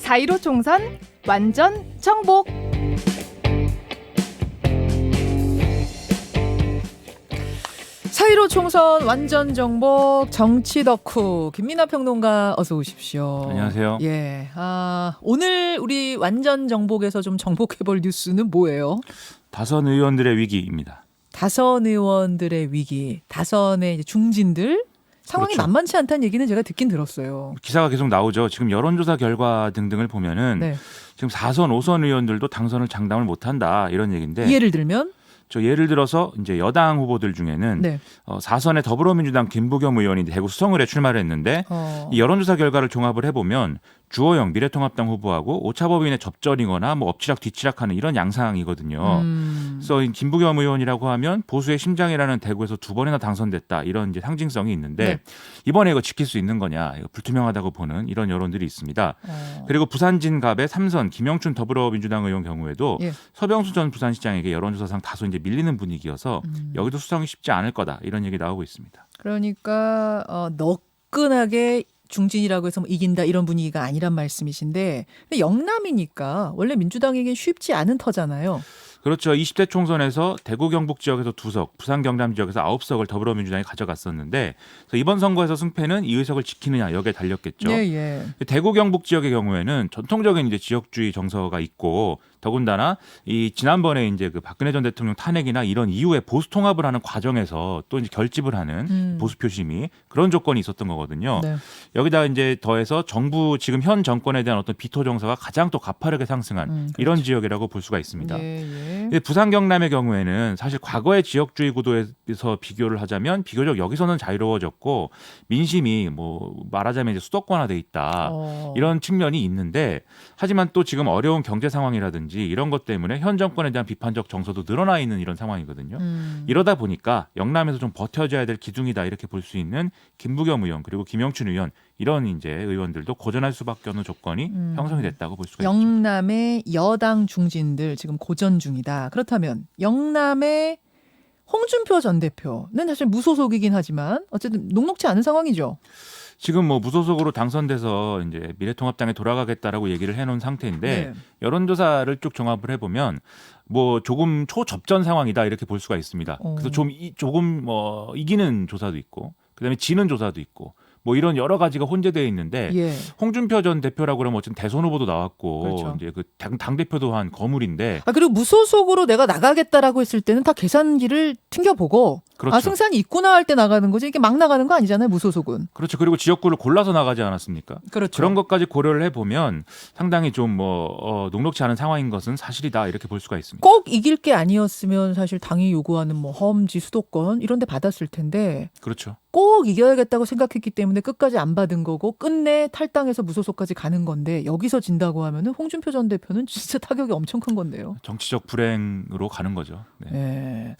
4.15 총선 완전 정복. 사.15 총선 완전 정복 정치 덕후 김민하 평론가 어서 오십시오. 안녕하세요. 예, 오늘 우리 완전 정복에서 좀 정복해볼 뉴스는 뭐예요? 다선 의원들의 위기입니다. 다선 의원들의 위기, 다선의 이제 중진들 상황이 그렇죠. 만만치 않다는 얘기는 제가 듣긴 들었어요. 기사가 계속 나오죠. 지금 여론조사 결과 등등을 보면은 네. 지금 4선, 5선 의원들도 당선을 장담을 못한다 이런 얘기인데. 예를 들면 예를 들어서 이제 여당 후보들 중에는 네. 4선의 더불어민주당 김부겸 의원이 대구 수성을에 출마를 했는데 이 여론조사 결과를 종합을 해보면 주호영 미래통합당 후보하고 오차범위의 접전이거나 뭐 엎치락 뒤치락하는 이런 양상이거든요. 그래서 이 김부겸 의원이라고 하면 보수의 심장이라는 대구에서 2번이나 당선됐다 이런 이제 상징성이 있는데 네. 이번에 이거 지킬 수 있는 거냐 이거 불투명하다고 보는 이런 여론들이 있습니다. 그리고 부산진갑의 3선 김영춘 더불어민주당 의원 경우에도 예. 서병수 전 부산시장에게 여론조사상 다소 이제 밀리는 분위기여서 여기도 수성이 쉽지 않을 거다 이런 얘기 나오고 있습니다. 그러니까 너끈하게 중진이라고 해서 뭐 이긴다 이런 분위기가 아니란 말씀이신데 근데 영남이니까 원래 민주당에겐 쉽지 않은 터잖아요. 그렇죠. 20대 총선에서 대구 경북 지역에서 2석, 부산 경남 지역에서 9석을 더불어민주당이 가져갔었는데 그래서 이번 선거에서 승패는 이 의석을 지키느냐 여기에 달렸겠죠. 예, 예. 대구 경북 지역의 경우에는 전통적인 이제 지역주의 정서가 있고 더군다나 이 지난번에 이제 그 박근혜 전 대통령 탄핵이나 이런 이후에 보수 통합을 하는 과정에서 또 이제 결집을 하는 보수 표심이 그런 조건이 있었던 거거든요. 네. 여기다 이제 더해서 정부 지금 현 정권에 대한 어떤 비토 정서가 가장 또 가파르게 상승한 그렇죠. 이런 지역이라고 볼 수가 있습니다. 예, 예. 근데 부산 경남의 경우에는 사실 과거의 지역주의 구도에서 비교를 하자면 비교적 여기서는 자유로워졌고 민심이 뭐 말하자면 이제 수도권화돼 있다 이런 측면이 있는데 하지만 또 지금 어려운 경제 상황이라든지 이런 것 때문에 현 정권에 대한 비판적 정서도 늘어나 있는 이런 상황이거든요. 이러다 보니까 영남에서 좀 버텨줘야 될 기둥이다 이렇게 볼 수 있는 김부겸 의원 그리고 김영춘 의원 이런 이제 의원들도 고전할 수밖에 없는 조건이 형성이 됐다고 볼 수가 있죠. 영남의 여당 중진들 지금 고전 중이다. 그렇다면 영남의 홍준표 전 대표는 사실 무소속이긴 하지만 어쨌든 녹록지 않은 상황이죠. 지금 뭐 무소속으로 당선돼서 이제 미래통합당에 돌아가겠다라고 얘기를 해놓은 상태인데 네. 여론조사를 쭉 종합을 해보면 뭐 조금 초접전 상황이다 이렇게 볼 수가 있습니다. 그래서 조금 뭐 이기는 조사도 있고 그다음에 지는 조사도 있고 뭐 이런 여러 가지가 혼재되어 있는데 예. 홍준표 전 대표라고 그러면 어쨌든 대선 후보도 나왔고 그렇죠. 이제 그 당 대표도 한 거물인데 그리고 무소속으로 내가 나가겠다라고 했을 때는 다 계산기를 튕겨보고 그렇죠. 승산이 있구나 할 때 나가는 거지 이게 막 나가는 거 아니잖아요. 무소속은. 그렇죠. 그리고 지역구를 골라서 나가지 않았습니까? 그렇죠. 그런 것까지 고려를 해보면 상당히 좀 녹록지 않은 상황인 것은 사실이다 이렇게 볼 수가 있습니다. 꼭 이길 게 아니었으면 사실 당이 요구하는 뭐 허엄지 수도권 이런 데 받았을 텐데 그렇죠. 꼭 이겨야겠다고 생각했기 때문에 끝까지 안 받은 거고 끝내 탈당해서 무소속까지 가는 건데 여기서 진다고 하면은 홍준표 전 대표는 진짜 타격이 엄청 큰 건데요. 정치적 불행으로 가는 거죠. 네. 네.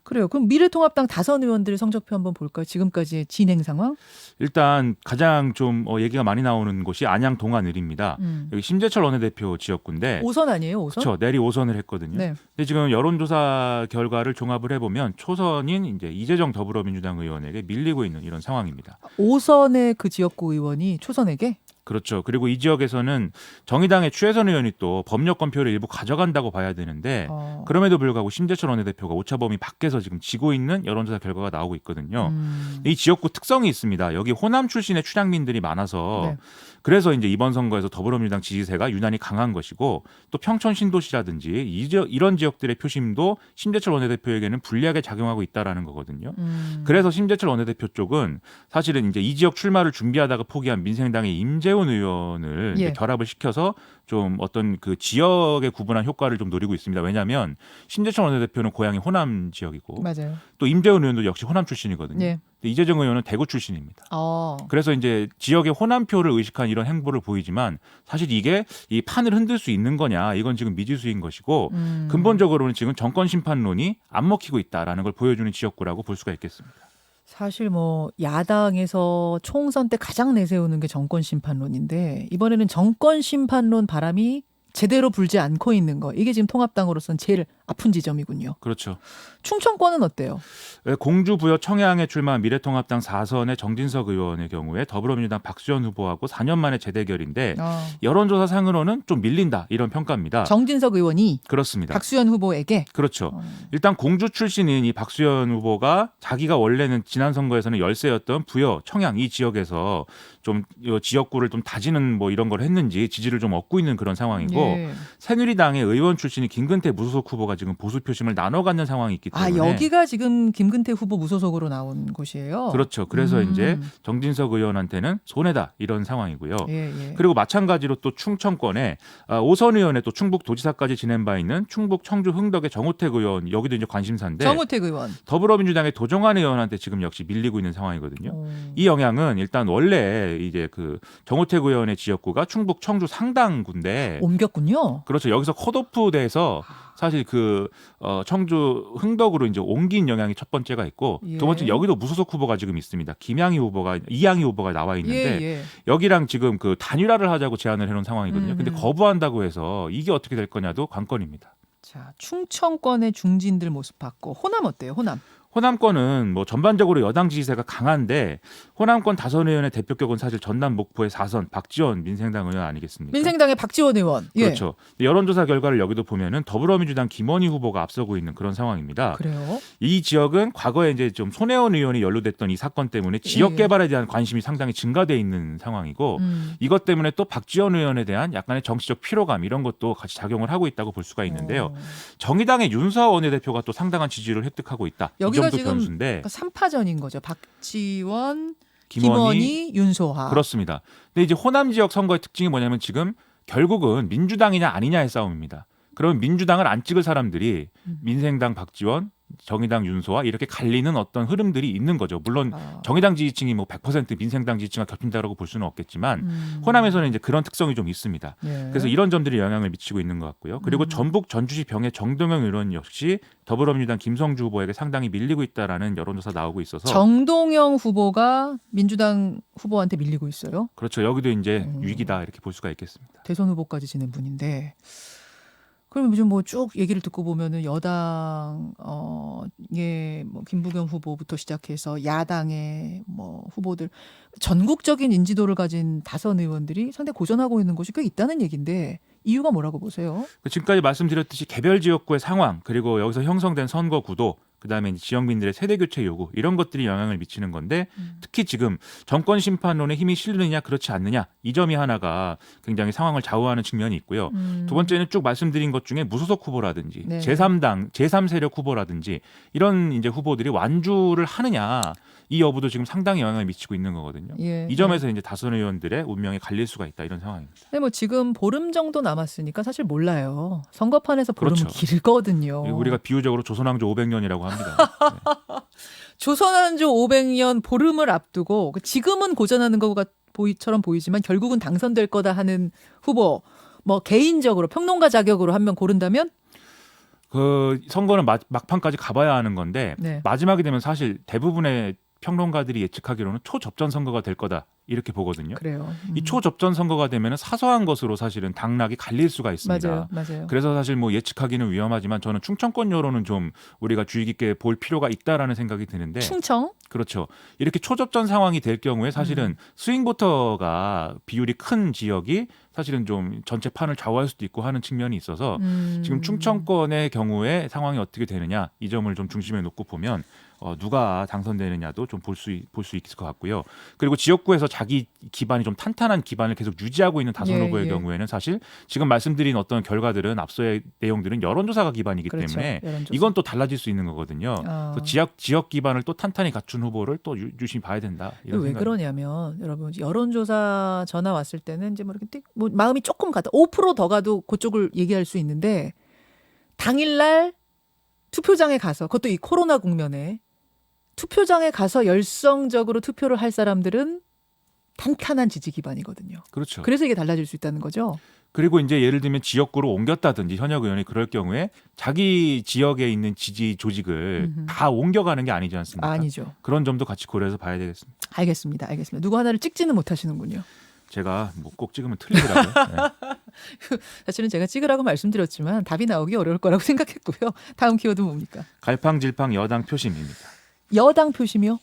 그래요. 그럼 미래통합당 다선 의원들의 성적표 한번 볼까요? 지금까지의 진행 상황? 일단 가장 좀 얘기가 많이 나오는 곳이 안양 동안을입니다. 여기 심재철 원내대표 지역구인데 5선 아니에요? 5선? 그렇죠. 내리 5선을 했거든요. 네. 근데 지금 여론조사 결과를 종합을 해보면 초선인 이제 이재정 더불어민주당 의원에게 밀리고 있는 이런 상황입니다. 5선의 그 지역구 의원이 초선에게? 그렇죠. 그리고 이 지역에서는 정의당의 추혜선 의원이 또 법여권표를 일부 가져간다고 봐야 되는데 그럼에도 불구하고 심재철 원내대표가 오차범위 밖에서 지금 지고 있는 여론조사 결과가 나오고 있거든요. 이 지역구 특성이 있습니다. 여기 호남 출신의 출향민들이 많아서 네. 그래서 이제 이번 선거에서 더불어민주당 지지세가 유난히 강한 것이고 또 평촌 신도시라든지 이런 지역들의 표심도 심재철 원내대표에게는 불리하게 작용하고 있다라는 거거든요. 그래서 심재철 원내대표 쪽은 사실은 이제 이 지역 출마를 준비하다가 포기한 민생당의 임재훈 의원을 예. 결합을 시켜서 좀 어떤 그 지역에 구분한 효과를 좀 노리고 있습니다. 왜냐하면 심재철 원내대표는 고향이 호남 지역이고 맞아요. 또 임재훈 의원도 역시 호남 출신이거든요. 예. 근데 이재정 의원은 대구 출신입니다. 그래서 이제 지역의 호남표를 의식한 이런 행보를 보이지만 사실 이게 이 판을 흔들 수 있는 거냐 이건 지금 미지수인 것이고 근본적으로는 지금 정권 심판론이 안 먹히고 있다라는 걸 보여주는 지역구라고 볼 수가 있겠습니다. 사실 뭐 야당에서 총선 때 가장 내세우는 게 정권 심판론인데 이번에는 정권 심판론 바람이 제대로 불지 않고 있는 거. 이게 지금 통합당으로서는 제일 아픈 지점이군요. 그렇죠. 충청권은 어때요? 공주 부여 청양에 출마한 미래통합당 4선의 정진석 의원의 경우에 더불어민주당 박수현 후보하고 4년 만에 재대결인데 여론조사 상으로는 좀 밀린다 이런 평가입니다. 정진석 의원이 그렇습니다. 박수현 후보에게 그렇죠. 일단 공주 출신인 이 박수현 후보가 자기가 원래는 지난 선거에서는 열세였던 부여, 청양 이 지역에서 좀 지역구를 좀 다지는 뭐 이런 걸 했는지 지지를 좀 얻고 있는 그런 상황이고 예. 새누리당의 의원 출신인 김근태 무소속 후보가 지금 보수 표심을 나눠 갖는 상황이 있기 때문에 여기가 지금 김근태 후보 무소속으로 나온 곳이에요. 그렇죠. 그래서 이제 정진석 의원한테는 손해다 이런 상황이고요. 예. 그리고 마찬가지로 또 충청권에 오선 의원의 또 충북 도지사까지 지낸 바 있는 충북 청주 흥덕의 정우택 의원 여기도 이제 관심사인데 정우택 의원 더불어민주당의 도종환 의원한테 지금 역시 밀리고 있는 상황이거든요. 이 영향은 일단 원래 이제 그 정우택 의원의 지역구가 충북 청주 상당구인데 옮겼군요. 그렇죠. 여기서 컷오프 돼서 사실 그 청주 흥덕으로 이제 옮긴 영향이 첫 번째가 있고 예. 두 번째 여기도 무소속 후보가 지금 있습니다. 이양희 후보가 나와 있는데 예. 여기랑 지금 그 단일화를 하자고 제안을 해놓은 상황이거든요. 근데 거부한다고 해서 이게 어떻게 될 거냐도 관건입니다. 자, 충청권의 중진들 모습 봤고 호남 어때요? 호남. 호남권은 뭐 전반적으로 여당 지지세가 강한데 호남권 다선 의원의 대표격은 사실 전남 목포의 4선 박지원 민생당 의원 아니겠습니까? 민생당의 박지원 의원. 예. 그렇죠. 여론조사 결과를 여기도 보면은 더불어민주당 김원희 후보가 앞서고 있는 그런 상황입니다. 그래요? 이 지역은 과거에 이제 좀 손혜원 의원이 연루됐던 이 사건 때문에 지역 개발에 대한 관심이 상당히 증가돼 있는 상황이고 이것 때문에 또 박지원 의원에 대한 약간의 정치적 피로감 이런 것도 같이 작용을 하고 있다고 볼 수가 있는데요. 정의당의 윤서아 원내대표가 또 상당한 지지를 획득하고 있다. 여기가 이 점도 지금 변수인데 3파전인 거죠. 박지원, 김원희, 윤소아. 그렇습니다. 근데 이제 호남 지역 선거의 특징이 뭐냐면 지금 결국은 민주당이냐 아니냐의 싸움입니다. 그러면 민주당을 안 찍을 사람들이 민생당 박지원, 정의당 윤소아 이렇게 갈리는 어떤 흐름들이 있는 거죠. 물론 정의당 지지층이 뭐 100% 민생당 지지층과 겹친다고 볼 수는 없겠지만 호남에서는 이제 그런 특성이 좀 있습니다. 예. 그래서 이런 점들이 영향을 미치고 있는 것 같고요. 그리고 전북 전주시 병의 정동영 의원 역시 더불어민주당 김성주 후보에게 상당히 밀리고 있다라는 여론조사 나오고 있어서 정동영 후보가 민주당 후보한테 밀리고 있어요. 그렇죠. 여기도 이제 위기다 이렇게 볼 수가 있겠습니다. 대선 후보까지 지낸 분인데. 그럼 요즘 뭐 쭉 얘기를 듣고 보면은 여당 뭐 김부겸 후보부터 시작해서 야당의 뭐 후보들 전국적인 인지도를 가진 다선 의원들이 상당히 고전하고 있는 곳이 꽤 있다는 얘기인데 이유가 뭐라고 보세요? 지금까지 말씀드렸듯이 개별 지역구의 상황 그리고 여기서 형성된 선거 구도 그다음에 이제 지역민들의 세대 교체 요구 이런 것들이 영향을 미치는 건데 특히 지금 정권 심판론에 힘이 실리느냐 그렇지 않느냐 이 점이 하나가 굉장히 상황을 좌우하는 측면이 있고요. 두 번째는 쭉 말씀드린 것 중에 무소속 후보라든지 네. 제3당 제3세력 후보라든지 이런 이제 후보들이 완주를 하느냐 이 여부도 지금 상당히 영향을 미치고 있는 거거든요. 예, 이 점에서 이제 다선 의원들의 운명이 갈릴 수가 있다 이런 상황입니다. 근데 뭐 지금 보름 정도 남았으니까 사실 몰라요. 선거판에서 보름은 그렇죠. 길거든요. 우리가 비유적으로 조선왕조 500년이라고 합니다. 네. 조선왕조 500년 보름을 앞두고 지금은 고전하는 것처럼 보이지만 결국은 당선될 거다 하는 후보 뭐 개인적으로 평론가 자격으로 한 명 고른다면 그 선거는 막판까지 가봐야 하는 건데 네. 마지막이 되면 사실 대부분의 평론가들이 예측하기로는 초접전 선거가 될 거다 이렇게 보거든요. 그래요. 이 초접전 선거가 되면 사소한 것으로 사실은 당락이 갈릴 수가 있습니다. 맞아요. 그래서 사실 뭐 예측하기는 위험하지만 저는 충청권 여론은 좀 우리가 주의 깊게 볼 필요가 있다라는 생각이 드는데 충청? 그렇죠. 이렇게 초접전 상황이 될 경우에 사실은 스윙보터가 비율이 큰 지역이 사실은 좀 전체 판을 좌우할 수도 있고 하는 측면이 있어서 지금 충청권의 경우에 상황이 어떻게 되느냐 이 점을 좀 중심에 놓고 보면 누가 당선되느냐도 좀 볼 수 있을 것 같고요. 그리고 지역구에서 자기 기반이 좀 탄탄한 기반을 계속 유지하고 있는 다선 후보의 경우에는 사실 지금 말씀드린 어떤 결과들은 앞서의 내용들은 여론조사가 기반이기 그렇죠. 때문에 여론조사. 이건 또 달라질 수 있는 거거든요. 그래서 지역 기반을 또 탄탄히 갖춘 후보를 또 유심히 봐야 된다. 이런 왜 생각입니다. 그러냐면 여러분 여론조사 전화 왔을 때는 이제 뭐 이렇게 뭐 마음이 조금 가다 5% 더 가도 그쪽을 얘기할 수 있는데 당일날 투표장에 가서 그것도 이 코로나 국면에 투표장에 가서 열성적으로 투표를 할 사람들은 탄탄한 지지 기반이거든요. 그렇죠. 그래서 이게 달라질 수 있다는 거죠. 그리고 이제 예를 들면 지역구로 옮겼다든지 현역 의원이 그럴 경우에 자기 지역에 있는 지지 조직을 다 옮겨가는 게 아니지 않습니까? 아니죠. 그런 점도 같이 고려해서 봐야 되겠습니다. 알겠습니다. 누구 하나를 찍지는 못하시는군요. 제가 뭐 꼭 찍으면 틀리더라고요. 네. 사실은 제가 찍으라고 말씀드렸지만 답이 나오기 어려울 거라고 생각했고요. 다음 키워드 뭡니까? 갈팡질팡 여당 표심입니다. 여당 표심이요?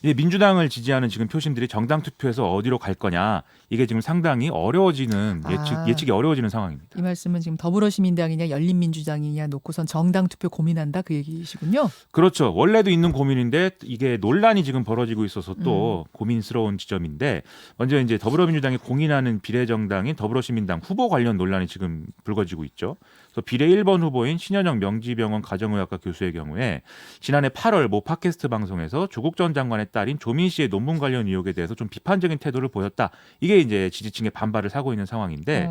이 민주당을 지지하는 지금 표심들이 정당 투표에서 어디로 갈 거냐 이게 지금 상당히 어려워지는 예측이 어려워지는 상황입니다. 이 말씀은 지금 더불어시민당이냐 열린민주당이냐 놓고선 정당 투표 고민한다 그 얘기시군요. 그렇죠. 원래도 있는 고민인데 이게 논란이 지금 벌어지고 있어서 또 고민스러운 지점인데 먼저 이제 더불어민주당이 공인하는 비례정당인 더불어시민당 후보 관련 논란이 지금 불거지고 있죠. 그래서 비례 1번 후보인 신현영 명지병원 가정의학과 교수의 경우에 지난해 8월 모 팟캐스트 방송에서 조국 전 장관의 딸인 조민 씨의 논문 관련 의혹에 대해서 좀 비판적인 태도를 보였다. 이게 이제 지지층의 반발을 사고 있는 상황인데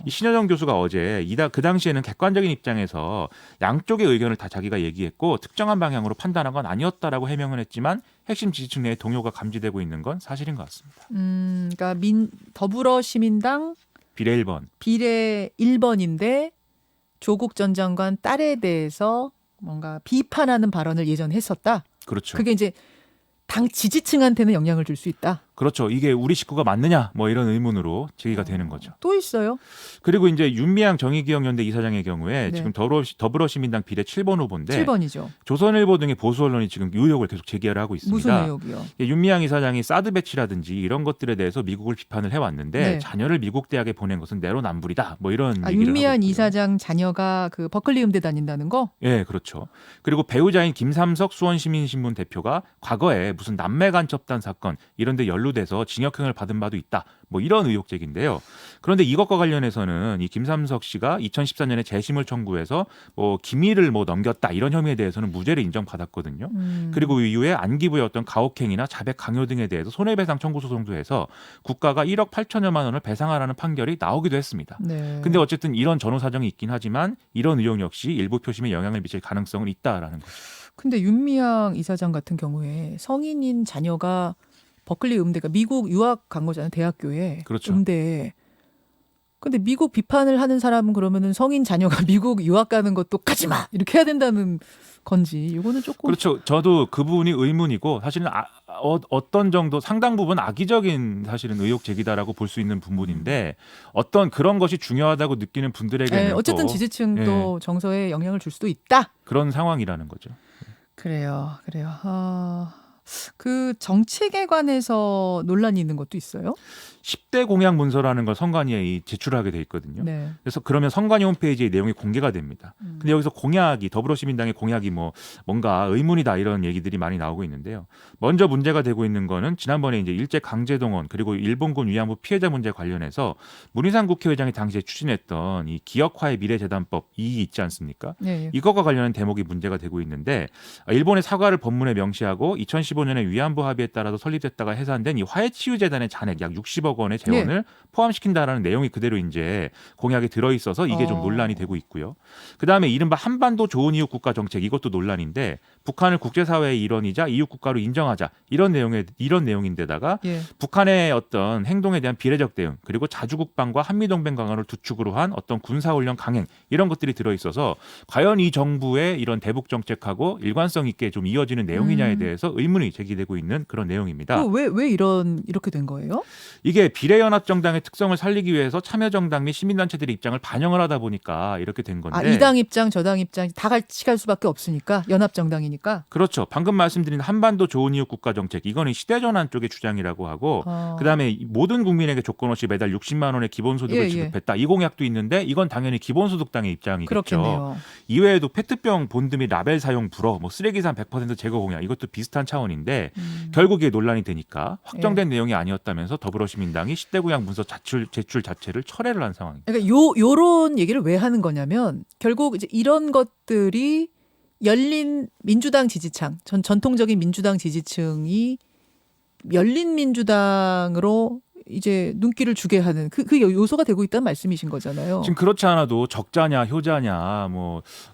이 신현영 교수가 어제 그 당시에는 객관적인 입장에서 양쪽의 의견을 다 자기가 얘기했고 특정한 방향으로 판단한 건 아니었다라고 해명을 했지만 핵심 지지층 내에 동요가 감지되고 있는 건 사실인 것 같습니다. 그러니까 더불어시민당 비례 1번. 비례 1번인데 조국 전 장관 딸에 대해서 뭔가 비판하는 발언을 예전에 했었다. 그렇죠. 그게 이제 당 지지층한테는 영향을 줄 수 있다. 그렇죠. 이게 우리 식구가 맞느냐 뭐 이런 의문으로 제기가 되는 거죠. 또 있어요? 그리고 이제 윤미향 정의기억연대 이사장의 경우에 네. 지금 더불어시민당 비례 7번 후보인데 7번이죠. 조선일보 등의 보수 언론이 지금 의혹을 계속 제기를 하고 있습니다. 무슨 의혹이요? 윤미향 이사장이 사드 배치라든지 이런 것들에 대해서 미국을 비판을 해왔는데 네. 자녀를 미국 대학에 보낸 것은 내로남불이다. 뭐 이런 얘기를 윤미향 하고 있고요. 이사장 자녀가 그 버클리 음대 다닌다는 거? 예, 그렇죠. 그리고 배우자인 김삼석 수원시민신문 대표가 과거에 무슨 남매 간첩단 사건 이런 데 연루돼서 징역형을 받은 바도 있다. 뭐 이런 의혹 제기인데요. 그런데 이것과 관련해서는 이 김삼석 씨가 2014년에 재심을 청구해서 뭐 기밀을 뭐 넘겼다 이런 혐의에 대해서는 무죄를 인정받았거든요. 그리고 이후에 안기부의 어떤 가혹행위나 자백 강요 등에 대해서 손해배상 청구 소송도 해서 국가가 1억 8천여만 원을 배상하라는 판결이 나오기도 했습니다. 네. 근데 어쨌든 이런 전후 사정이 있긴 하지만 이런 의혹 역시 일부 표심에 영향을 미칠 가능성은 있다라는 거죠. 근데 윤미향 이사장 같은 경우에 성인인 자녀가 버클리 음대가 미국 유학 간 거잖아요. 대학교에. 그렇죠. 음대에. 근데 미국 비판을 하는 사람은 그러면은 성인 자녀가 미국 유학 가는 것도 가지 마 이렇게 해야 된다는 건지 이거는 조금 그렇죠. 저도 그 부분이 의문이고 사실은 어떤 정도 상당 부분 악의적인 사실은 의혹 제기다라고 볼 수 있는 부분인데 어떤 그런 것이 중요하다고 느끼는 분들에게는 어쨌든 또 지지층도 정서에 영향을 줄 수도 있다. 그런 상황이라는 거죠. 그래요. 그 정책에 관해서 논란이 있는 것도 있어요? 10대 공약 문서라는 걸 선관위에 제출하게 돼 있거든요. 네. 그래서 그러면 선관위 홈페이지에 내용이 공개가 됩니다. 근데 여기서 공약이 더불어시민당의 공약이 뭔가 의문이다 이런 얘기들이 많이 나오고 있는데요. 먼저 문제가 되고 있는 거는 지난번에 이제 일제 강제동원 그리고 일본군 위안부 피해자 문제 관련해서 문희상 국회의장이 당시에 추진했던 이 기억화의 미래재단법 이 있지 않습니까? 네. 이것과 관련한 대목이 문제가 되고 있는데 일본의 사과를 법문에 명시하고 2015년에 위안부 합의에 따라서 설립됐다가 해산된 이 화해치유재단의 잔액 약 60억 원의 재원을 포함시킨다라는 내용이 그대로 이제 공약에 들어 있어서 이게 좀 논란이 되고 있고요. 그다음에 이른바 한반도 좋은 이웃 국가 정책 이것도 논란인데 북한을 국제사회의 일원이자 이웃 국가로 인정하자 이런 내용인데다가 북한의 어떤 행동에 대한 비례적 대응 그리고 자주국방과 한미동맹 강화를 두 축으로 한 어떤 군사훈련 강행 이런 것들이 들어 있어서 과연 이 정부의 이런 대북 정책하고 일관성 있게 좀 이어지는 내용이냐에 대해서 의문이 제기되고 있는 그런 내용입니다. 왜 이렇게 된 거예요? 이게 비례연합정당의 특성을 살리기 위해서 참여정당 및 시민단체들의 입장을 반영을 하다 보니까 이렇게 된 건데. 이 당 입장 저 당 입장 다 같이 갈 수밖에 없으니까 연합정당이니까. 그렇죠. 방금 말씀드린 한반도 좋은 이웃 국가 정책 이거는 시대전환 쪽의 주장이라고 하고 그다음에 모든 국민에게 조건 없이 매달 60만 원의 기본소득을 지급했다. 이 공약도 있는데 이건 당연히 기본소득당의 입장이겠죠. 그렇겠네요. 이외에도 페트병 본드 및 라벨 사용 불허, 쓰레기산 100% 제거 공약 이것도 비슷한 차원인데 결국 이게 논란이 되니까 확정된 내용이 아니었다면서 더불어시민당이 10대 공약 문서 제출 자체를 철회를 한 상황입니다. 그러니까 요런 얘기를 왜 하는 거냐면 결국 이제 이런 것들이 열린 민주당 지지층, 전통적인 민주당 지지층이 열린 민주당으로 이제 눈길을 주게 하는 그 요소가 되고 있다는 말씀이신 거잖아요. 지금 그렇지 않아도 적자냐 효자냐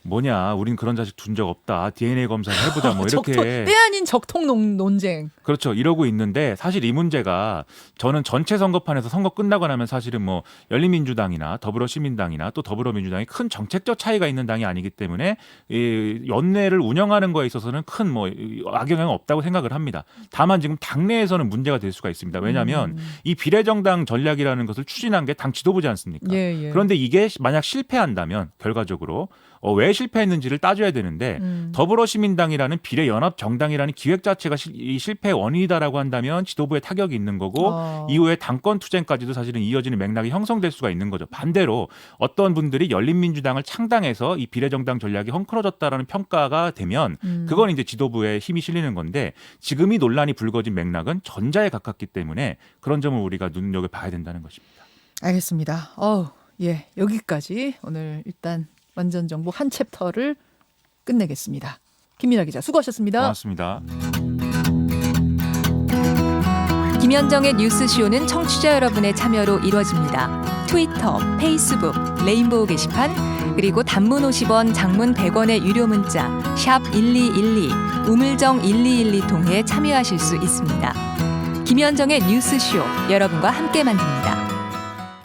뭐냐 우린 그런 자식 둔 적 없다 DNA 검사를 해보자 뭐 이렇게 때 아닌 적통 논쟁 그렇죠 이러고 있는데 사실 이 문제가 저는 전체 선거판에서 선거 끝나고 나면 사실은 뭐 열린민주당이나 더불어시민당이나 또 더불어민주당이 큰 정책적 차이가 있는 당이 아니기 때문에 이 연내를 운영하는 거에 있어서는 큰 뭐 악영향은 없다고 생각을 합니다. 다만 지금 당내에서는 문제가 될 수가 있습니다. 왜냐하면 이 비례정당 전략이라는 것을 추진한 게 당 지도부지 않습니까? 예. 그런데 이게 만약 실패한다면 결과적으로 왜 실패했는지를 따져야 되는데 더불어시민당이라는 비례연합 정당이라는 기획 자체가 이 실패의 원인이다라고 한다면 지도부에 타격이 있는 거고 이후에 당권 투쟁까지도 사실은 이어지는 맥락이 형성될 수가 있는 거죠. 반대로 어떤 분들이 열린민주당을 창당해서 이 비례정당 전략이 헝클어졌다라는 평가가 되면 그건 이제 지도부에 힘이 실리는 건데 지금 이 논란이 불거진 맥락은 전자에 가깝기 때문에 그런 점을 우리가 눈여겨봐야 된다는 것입니다. 알겠습니다. 예, 여기까지 오늘 일단 완전 정복 한 챕터를 끝내겠습니다. 김민아 기자 수고하셨습니다. 고맙습니다. 김현정의 뉴스쇼는 청취자 여러분의 참여로 이루어집니다. 트위터, 페이스북, 레인보우 게시판, 그리고 단문 50원, 장문 100원의 유료 문자 샵 1212, 우물정 1212 통해 참여하실 수 있습니다. 김현정의 뉴스쇼, 여러분과 함께 만듭니다.